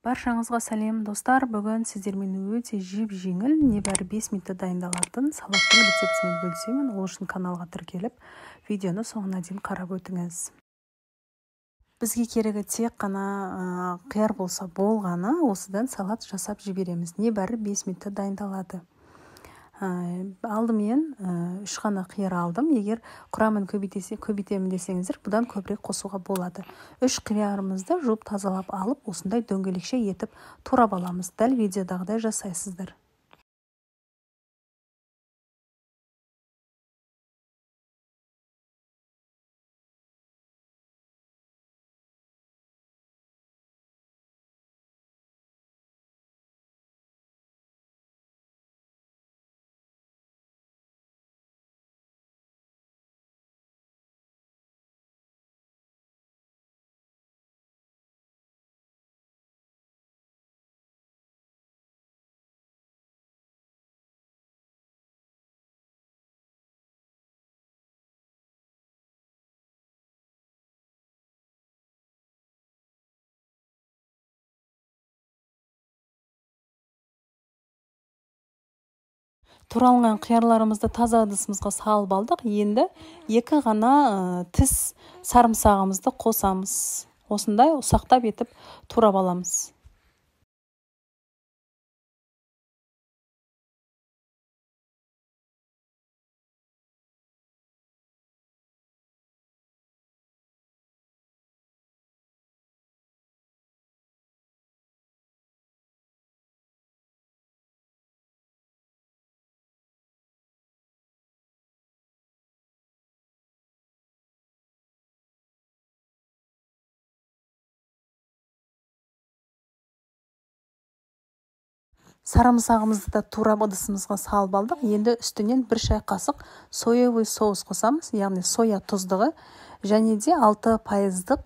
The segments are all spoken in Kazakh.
Баршаңызға сәлем достар. Бүгін сіздермен өте жеп-жеңіл, небәрі 5 минутта дайындалатын салаттың рецептімен бөлісемін. Ол үшін каналға тіркеліп, видеоны соңына дейін қарап өтіңіз. Бізге керегі тек қана қияр болса болғаны, осыдан салат жасап жібереміз. Небәрі 5 минутта дайындалады. Алдымен 3 қана қияр алдым. Егер құрамын көбейтемін десеңіздер, бұдан көбірек қосуға болады. 3 қиярымызды жуып тазалап алып, осындай дөңгелекше етіп турап аламыз. Дәл видеодағыдай жасайсыздар. Туралған қиярларымызды таза ыдысымызға салып алдық. Енді 2 ғана тіс сарымсағымызды қосамыз. Осындай ұсақтап етіп турап аламыз. Сарымсағымызды да турап ыдысымызға салып алдық. Енді үстінен 1 шай қасық соевый соус қосамыз, яғни соя тұздығы, және де 6%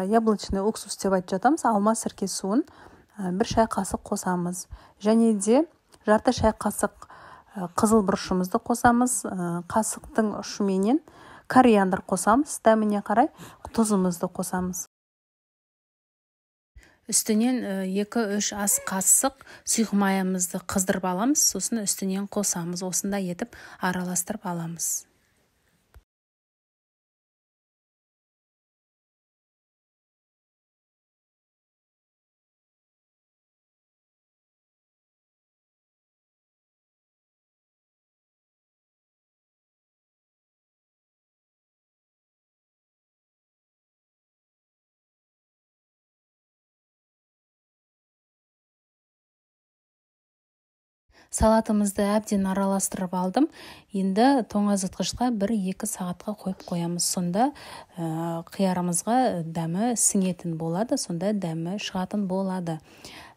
яблочный уксус деп айтып жатамыз, алма сірке суын 1 шай қасық қосамыз. Және де жарты шай қасық қызыл бұрышымызды қосамыз. Қасықтың ұшыменен кориандр қосамыз, дәміне қарай тұзымызды қосамыз. Үстінен 2-3 ас қасық сұйық майымызды қыздырып аламыз, сосын үстінен қосамыз. Осында етіп араластырып аламыз. Салатымызды әбден араластырып алдым. Енді тоңазытқышқа 1-2 сағатқа қойып қоямыз. Сонда қиярымызға дәмі сіңетін болады, сонда дәмі шығатын болады.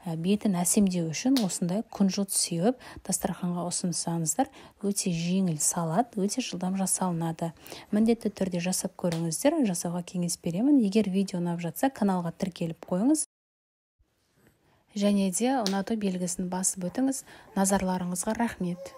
Бетін әсемдеу үшін осындай күнжіт сеуіп дастарханға ұсынсаңыздар, өте жеңіл салат, өте жылдам жасалынады. Міндетті түрде жасап көріңіздер, жасауға кеңес беремін. Егер видео ұнап жатса, каналға тіркеліп қойыңыз. Және де ұнату белгісін басып өтіңіз. Назарларыңызға рахмет.